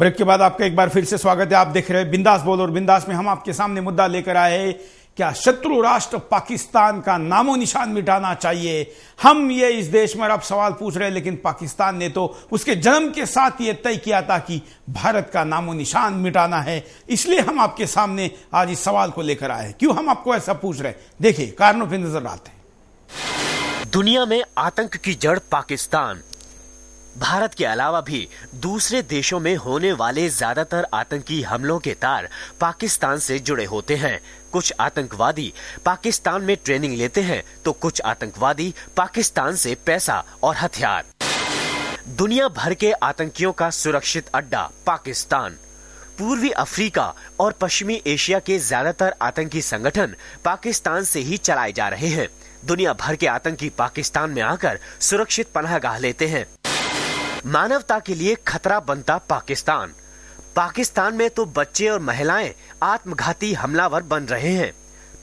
Break के बाद आपका एक बार फिर से स्वागत है। आप देख रहे हैं बिंदास बोल, और बिंदास में हम आपके सामने मुद्दा लेकर आए हैं, क्या शत्रु राष्ट्र पाकिस्तान का नामो निशान मिटाना चाहिए। हम ये इस देश में अब सवाल पूछ रहे हैं, लेकिन पाकिस्तान ने तो उसके जन्म के साथ ये तय किया था कि भारत का नामो निशान मिटाना है। इसलिए हम आपके सामने आज इस सवाल को लेकर आए हैं। क्यों हम आपको ऐसा पूछ रहे हैं, देखिए कारणों पर नजर डालते हैं। दुनिया में आतंक की जड़ पाकिस्तान। भारत के अलावा भी दूसरे देशों में होने वाले ज्यादातर आतंकी हमलों के तार पाकिस्तान से जुड़े होते हैं। कुछ आतंकवादी पाकिस्तान में ट्रेनिंग लेते हैं, तो कुछ आतंकवादी पाकिस्तान से पैसा और हथियार। दुनिया भर के आतंकियों का सुरक्षित अड्डा पाकिस्तान। पूर्वी अफ्रीका और पश्चिमी एशिया के ज्यादातर आतंकी संगठन पाकिस्तान से ही चलाए जा रहे हैं। दुनिया भर के आतंकी पाकिस्तान में आकर सुरक्षित पनाहगाह लेते हैं। मानवता के लिए खतरा बनता पाकिस्तान। पाकिस्तान में तो बच्चे और महिलाएं आत्मघाती हमलावर बन रहे हैं।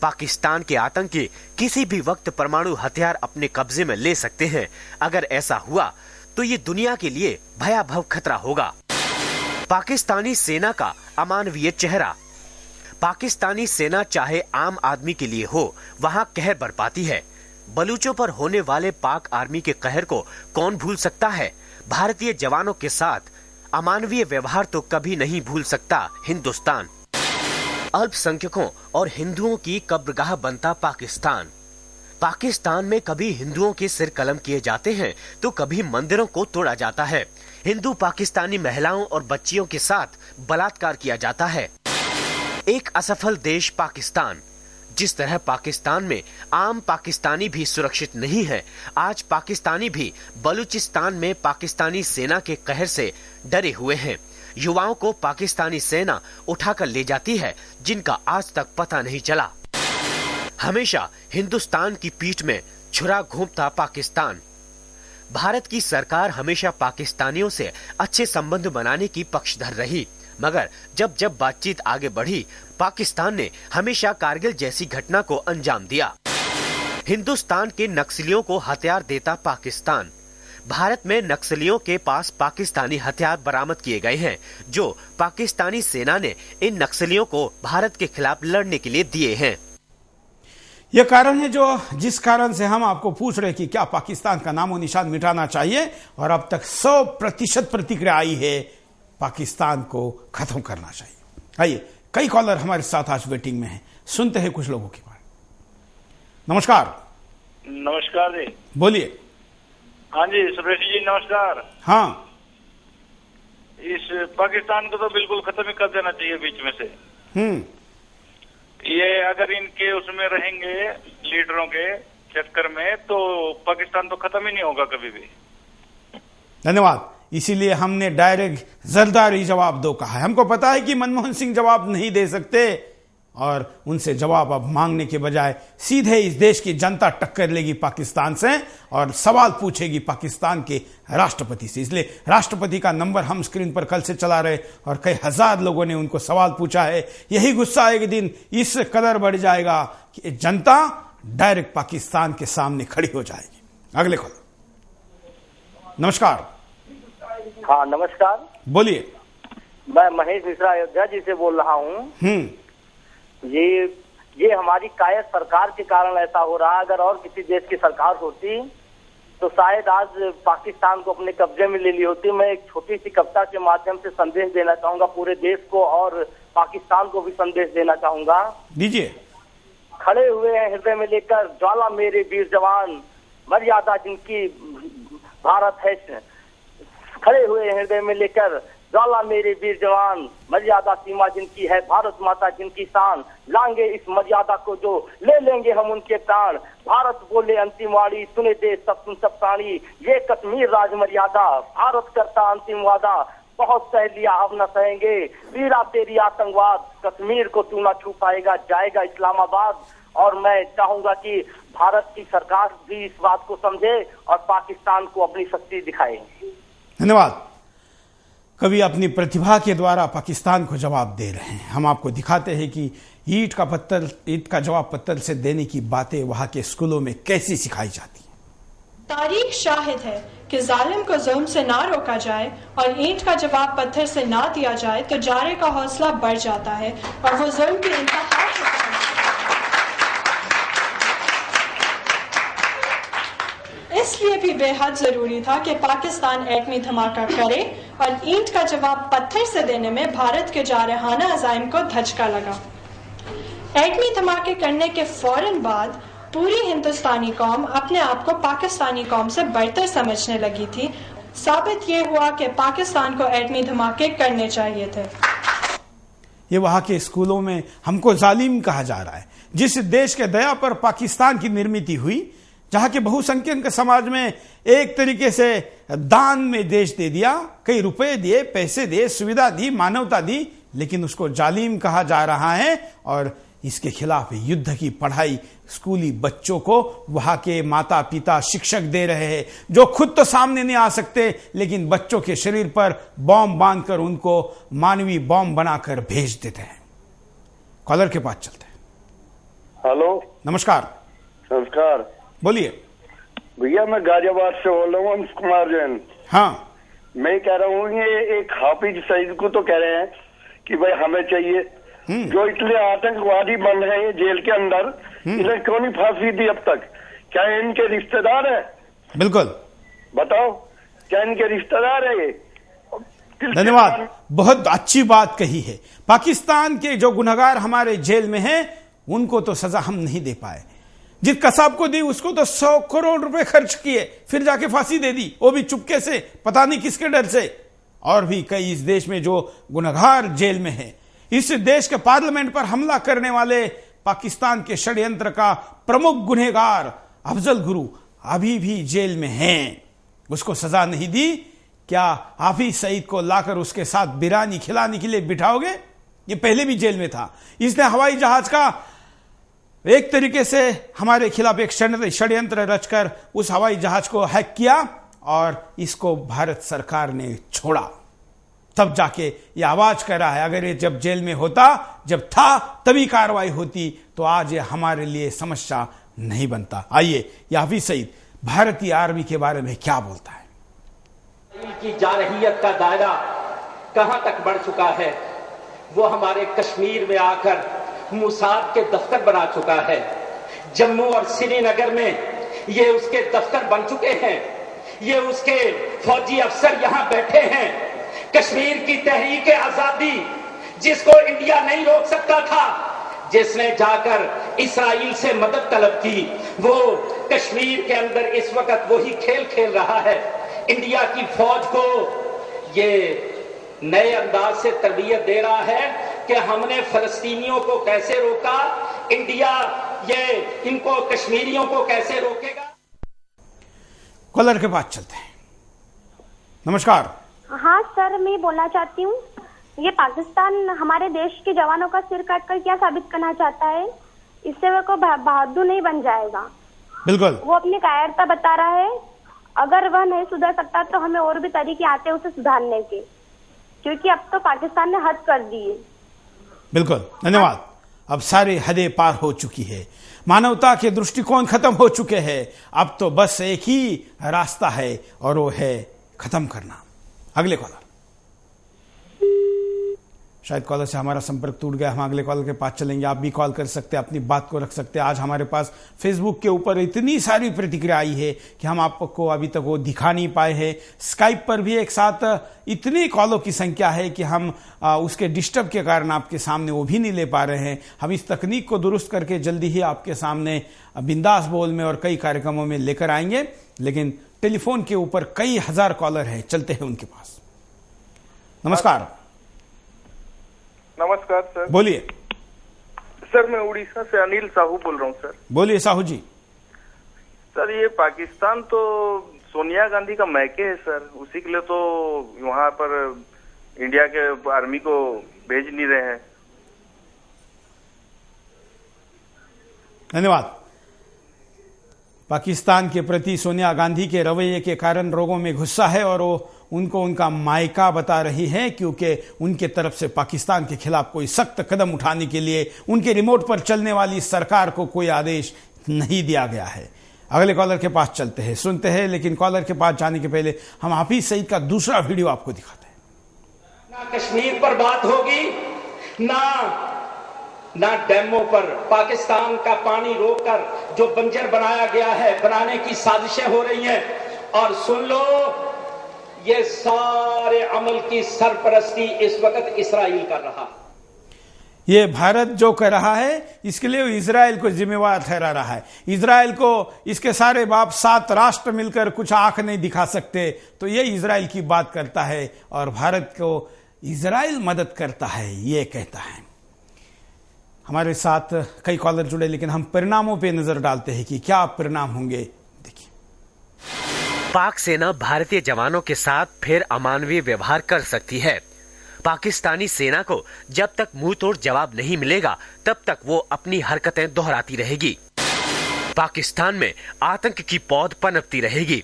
पाकिस्तान के आतंकी किसी भी वक्त परमाणु हथियार अपने कब्जे में ले सकते हैं। अगर ऐसा हुआ तो ये दुनिया के लिए भयावह खतरा होगा। पाकिस्तानी सेना का अमानवीय चेहरा। पाकिस्तानी सेना चाहे आम आदमी के लिए हो, वहां कहर बरपाती है। बलूचों पर होने वाले पाक आर्मी के कहर को कौन भूल सकता है। भारतीय जवानों के साथ अमानवीय व्यवहार तो कभी नहीं भूल सकता हिंदुस्तान। अल्पसंख्यकों और हिंदुओं की कब्रगाह बनता पाकिस्तान। पाकिस्तान में कभी हिंदुओं के सिर कलम किए जाते हैं, तो कभी मंदिरों को तोड़ा जाता है। हिंदू पाकिस्तानी महिलाओं और बच्चियों के साथ बलात्कार किया जाता है। एक असफल देश पाकिस्तान। जिस तरह पाकिस्तान में आम पाकिस्तानी भी सुरक्षित नहीं है, आज पाकिस्तानी भी बलूचिस्तान में पाकिस्तानी सेना के कहर से डरे हुए हैं। युवाओं को पाकिस्तानी सेना उठाकर ले जाती है, जिनका आज तक पता नहीं चला। हमेशा हिंदुस्तान की पीठ में छुरा घोंपता पाकिस्तान। भारत की सरकार हमेशा पाकिस्तानियों से अच्छे संबंध बनाने की पक्षधर रही, मगर जब जब बातचीत आगे बढ़ी, पाकिस्तान ने हमेशा कारगिल जैसी घटना को अंजाम दिया। हिंदुस्तान के नक्सलियों को हथियार देता पाकिस्तान। भारत में नक्सलियों के पास पाकिस्तानी हथियार बरामद किए गए हैं, जो पाकिस्तानी सेना ने इन नक्सलियों को भारत के खिलाफ लड़ने के लिए दिए हैं। यह कारण है जिस कारण से हम आपको पूछ रहे हैं कि क्या पाकिस्तान का नामो निशान मिटाना चाहिए, और अब तक 100% प्रतिक्रिया आई है पाकिस्तान को खत्म करना चाहिए। आइए, कई कॉलर हमारे साथ आज वेटिंग में हैं, सुनते हैं कुछ लोगों की बात। नमस्कार। नमस्कार जी, बोलिए। हाँ जी सुरेश जी नमस्कार। हाँ, इस पाकिस्तान को तो बिल्कुल खत्म ही कर देना चाहिए बीच में से। ये अगर इनके उसमें रहेंगे लीडरों के चक्कर में, तो पाकिस्तान तो खत्म ही नहीं होगा कभी भी। धन्यवाद। इसीलिए हमने डायरेक्ट जरदारी जवाब दो कहा है। हमको पता है कि मनमोहन सिंह जवाब नहीं दे सकते, और उनसे जवाब अब मांगने के बजाय सीधे इस देश की जनता टक्कर लेगी पाकिस्तान से और सवाल पूछेगी पाकिस्तान के राष्ट्रपति से। इसलिए राष्ट्रपति का नंबर हम स्क्रीन पर कल से चला रहे, और कई हजार लोगों ने उनको सवाल पूछा है। यही गुस्सा एक दिन इस कदर बढ़ जाएगा कि जनता डायरेक्ट पाकिस्तान के सामने खड़ी हो जाएगी। अगले कॉल। नमस्कार। हाँ नमस्कार, बोलिए। मैं महेश मिश्रा अयोध्या जी से बोल रहा हूँ। ये हमारी कायर सरकार के कारण ऐसा हो रहा है। अगर और किसी देश की सरकार होती तो शायद आज पाकिस्तान को अपने कब्जे में ले ली होती। मैं एक छोटी सी कविता के माध्यम से संदेश देना चाहूंगा पूरे देश को, और पाकिस्तान को भी संदेश देना चाहूंगा। दीजिए। खड़े हुए हैं हृदय में लेकर ज्वाला मेरे वीर जवान, मर्यादा जिनकी भारत है। खड़े हुए हृदय में लेकर ज्वाला मेरे वीर जवान, मर्यादा सीमा जिनकी है भारत माता जिनकी शान। लांगे इस मर्यादा को जो ले लेंगे हम उनके प्राण। भारत बोले अंतिम वाणी, सुने देश सब सुन सब प्राणी। ये कश्मीर राज मर्यादा, भारत करता अंतिम वादा। बहुत सह लिया अब न सहेंगे, पीड़ा तेरी आतंकवाद। कश्मीर को तू न छू पाएगा, जाएगा इस्लामाबाद। और मैं चाहूंगा कि भारत की सरकार भी इस बात को समझे और पाकिस्तान को अपनी शक्ति दिखाए। धन्यवाद। कभी अपनी प्रतिभा के द्वारा पाकिस्तान को जवाब दे रहे हैं। हम आपको दिखाते हैं कि ईंट का जवाब पत्थर से देने की बातें वहां के स्कूलों में कैसी सिखाई जाती है। तारीख शाहिद है कि जालिम को जुल्म से ना रोका जाए और ईंट का जवाब पत्थर से ना दिया जाए तो जारे का हौसला बढ़ जाता है और वो जुल्म की इंतहा इसलिए भी बेहद जरूरी था कि पाकिस्तान एटमी धमाका करे और ईंट का जवाब पत्थर से देने में भारत के जारहाना अज़ाइम को धचका लगा। एटमी धमाके करने के फौरन बाद पूरी हिंदुस्तानी कौम अपने आप को पाकिस्तानी कौम से बढ़कर समझने लगी थी। साबित ये हुआ कि पाकिस्तान को एटमी धमाके करने चाहिए थे। ये वहां के स्कूलों में हमको जालिम कहा जा रहा है। जिस देश के दया पर पाकिस्तान की निर्मित हुई, जहां के बहुसंख्यक समाज में एक तरीके से दान में देश दे दिया, कई रुपए दिए, पैसे दिए, सुविधा दी, मानवता दी, लेकिन उसको जालिम कहा जा रहा है। और इसके खिलाफ युद्ध की पढ़ाई स्कूली बच्चों को वहां के माता पिता शिक्षक दे रहे हैं, जो खुद तो सामने नहीं आ सकते, लेकिन बच्चों के शरीर पर बॉम्ब बांधकर उनको मानवीय बॉम्ब बनाकर भेज देते हैं। कॉलर के पास चलते हैं। हेलो, नमस्कार। नमस्कार, बोलिए भैया। मैं गाजियाबाद से बोल रहा हूँ, अंश कुमार जैन। हाँ, मैं कह रहा हूँ ये एक हाफिज सईद को तो कह रहे हैं कि भाई हमें चाहिए, जो इतने आतंकवादी बन रहे हैं जेल के अंदर, इन्हें क्यों नहीं फांसी दी अब तक? क्या इनके रिश्तेदार है? बिल्कुल, बताओ, क्या इनके रिश्तेदार है ये? धन्यवाद, बहुत अच्छी बात कही है। पाकिस्तान के जो गुनहगार हमारे जेल में हैं, उनको तो सजा हम नहीं दे पाए। जिस कसाब को दी उसको तो 100 करोड़ रुपए खर्च किए, फिर जाके फांसी दे दी, वो भी चुपके से, पता नहीं किसके डर से। और भी कई इस देश में जो गुनहगार जेल में हैं। इस देश के पार्लियामेंट पर हमला करने वाले पाकिस्तान के षड्यंत्र का प्रमुख गुनहगार अफजल गुरु अभी भी जेल में हैं, उसको सजा नहीं दी। क्या हाफिज सईद को लाकर उसके साथ बिरयानी खिलाने के लिए बिठाओगे? ये पहले भी जेल में था। इसने हवाई जहाज का एक तरीके से हमारे खिलाफ एक षड्यंत्र रचकर उस हवाई जहाज को हैक किया और इसको भारत सरकार ने छोड़ा। तब जाके ये आवाज कर रहा है, अगर ये जब जेल में होता, जब था, तभी कार्रवाई होती, तो आज ये हमारे लिए समस्या नहीं बनता। आइए, हाफिज सईद भारतीय आर्मी के बारे में क्या बोलता है। की जारहियत का दायरा कहां तक बढ़ चुका है, वो हमारे कश्मीर में आकर मुसाद के दफ्तर बना चुका है। जम्मू और श्रीनगर में ये उसके दफ्तर बन चुके हैं, ये उसके फौजी अफसर यहां बैठे हैं। कश्मीर की तहरीक आजादी, जिसको इंडिया नहीं रोक सकता था, जिसने जाकर इस्राइल से मदद तलब की, वो कश्मीर के अंदर इस वक्त वही खेल खेल रहा है। इंडिया की फौज को ये नए अंदाज से तरबियत दे रहा है कि हमने फलस्तीनियों को कैसे रोका, इंडिया ये इनको कश्मीरियों को कैसे रोकेगा। कॉलर के पास चलते हैं। नमस्कार। हाँ सर, मैं बोलना चाहती हूँ, ये पाकिस्तान हमारे देश के जवानों का सिर काटकर क्या साबित करना चाहता है? इससे वो को बहादुर नहीं बन जाएगा। बिल्कुल, वो अपनी कायरता बता रहा है। अगर वह नहीं सुधर सकता तो हमें और भी तरीके आते हैं उसे सुधारने के, क्योंकि अब तो पाकिस्तान ने हद कर दी है। बिल्कुल, धन्यवाद। अब सारी हदें पार हो चुकी है, मानवता के दृष्टिकोण खत्म हो चुके हैं। अब तो बस एक ही रास्ता है और वो है खत्म करना। अगले कॉलर, शायद कॉलर से हमारा संपर्क टूट गया। हम अगले कॉलर के पास चलेंगे। आप भी कॉल कर सकते हैं, अपनी बात को रख सकते हैं। आज हमारे पास फेसबुक के ऊपर इतनी सारी प्रतिक्रिया आई है कि हम आपको अभी तक वो दिखा नहीं पाए हैं। स्काइप पर भी एक साथ इतनी कॉलों की संख्या है कि हम उसके डिस्टर्ब के कारण आपके सामने वो भी नहीं ले पा रहे हैं। हम इस तकनीक को दुरुस्त करके जल्दी ही आपके सामने बिंदास बोल में और कई कार्यक्रमों में लेकर आएंगे। लेकिन टेलीफोन के ऊपर कई हजार कॉलर हैं, चलते हैं उनके पास। नमस्कार। नमस्कार सर। बोलिए सर, मैं उड़ीसा से अनिल साहू बोल रहा हूँ सर। बोलिए साहू जी। सर, ये पाकिस्तान तो सोनिया गांधी का मैके है सर, उसी के लिए तो वहाँ पर इंडिया के आर्मी को भेज नहीं रहे हैं। धन्यवाद। पाकिस्तान के प्रति सोनिया गांधी के रवैये के कारण लोगों में गुस्सा है और वो उनको उनका मायका बता रही है, क्योंकि उनके तरफ से पाकिस्तान के खिलाफ कोई सख्त कदम उठाने के लिए उनके रिमोट पर चलने वाली सरकार को कोई आदेश नहीं दिया गया है। अगले कॉलर के पास चलते हैं, सुनते हैं, लेकिन कॉलर के पास जाने के पहले हम हाफिज सईद का दूसरा वीडियो आपको दिखाते हैं। ना कश्मीर पर बात होगी, ना डैमों पर। पाकिस्तान का पानी रोककर जो बंजर बनाया गया है, बनाने की साजिशें हो रही हैं। और सुन लो, ये सारे अमल की सरपरस्ती इस वक्त इस्राइल कर रहा है। ये भारत जो कर रहा है, इसके लिए इजराइल को जिम्मेवार ठहरा रहा है। इजराइल को इसके सारे बाप 7 राष्ट्र मिलकर कुछ आंख नहीं दिखा सकते, तो ये इजराइल की बात करता है और भारत को इजराइल मदद करता है, ये कहता है। हमारे साथ कई कॉलर जुड़े, लेकिन हम परिणामों पे नजर डालते हैं कि क्या परिणाम होंगे। देखिए, पाक सेना भारतीय जवानों के साथ फिर अमानवीय व्यवहार कर सकती है। पाकिस्तानी सेना को जब तक मुंह तोड़ जवाब नहीं मिलेगा, तब तक वो अपनी हरकतें दोहराती रहेगी। पाकिस्तान में आतंक की पौध पनपती रहेगी।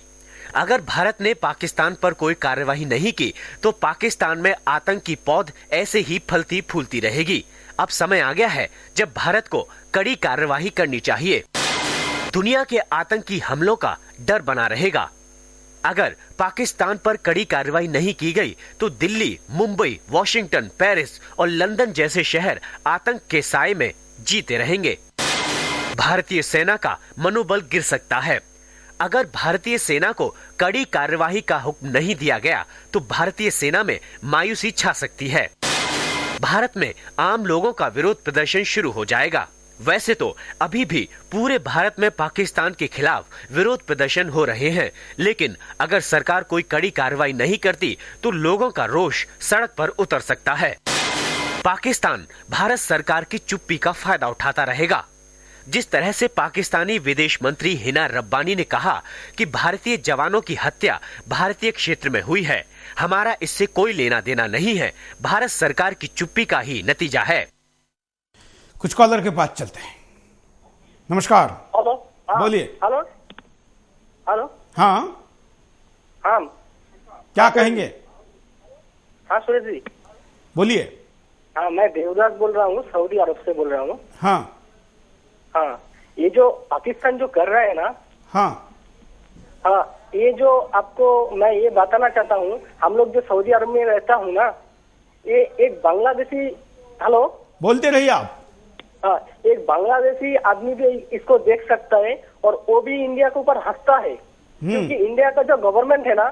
अगर भारत ने पाकिस्तान पर कोई कार्यवाही नहीं की, तो पाकिस्तान में आतंक की पौध ऐसे ही फलती फूलती रहेगी। अब समय आ गया है जब भारत को कड़ी कार्यवाही करनी चाहिए। दुनिया के आतंकी हमलों का डर बना रहेगा। अगर पाकिस्तान पर कड़ी कार्रवाई नहीं की गई, तो दिल्ली, मुंबई, वॉशिंगटन, पेरिस और लंदन जैसे शहर आतंक के साए में जीते रहेंगे। भारतीय सेना का मनोबल गिर सकता है। अगर भारतीय सेना को कड़ी कार्यवाही का हुक्म नहीं दिया गया, तो भारतीय सेना में मायूसी छा सकती है। भारत में आम लोगों का विरोध प्रदर्शन शुरू हो जाएगा। वैसे तो अभी भी पूरे भारत में पाकिस्तान के खिलाफ विरोध प्रदर्शन हो रहे हैं, लेकिन अगर सरकार कोई कड़ी कार्रवाई नहीं करती, तो लोगों का रोष सड़क पर उतर सकता है। पाकिस्तान भारत सरकार की चुप्पी का फायदा उठाता रहेगा। जिस तरह से पाकिस्तानी विदेश मंत्री हिना रब्बानी ने कहा कि भारतीय जवानों की हत्या भारतीय क्षेत्र में हुई है, हमारा इससे कोई लेना देना नहीं है, भारत सरकार की चुप्पी का ही नतीजा है। कुछ कॉलर के पास चलते हैं। नमस्कार। हेलो, बोलिए। Hello hello. हाँ हाँ, क्या कहेंगे? हाँ सुरेश जी बोलिए। हाँ, मैं देवदास बोल रहा हूँ, सऊदी अरब से बोल रहा हूँ। हाँ हाँ, ये जो पाकिस्तान जो कर रहा है ना, हाँ हाँ, ये जो आपको मैं ये बताना चाहता हूँ, हम लोग जो सऊदी अरब में रहता हूँ ना, ये एक बांग्लादेशी, हेलो बोलते रहिए आप। हाँ, एक बांग्लादेशी आदमी भी इसको देख सकता है और वो भी इंडिया के ऊपर हंसता है, क्योंकि इंडिया का जो गवर्नमेंट है ना,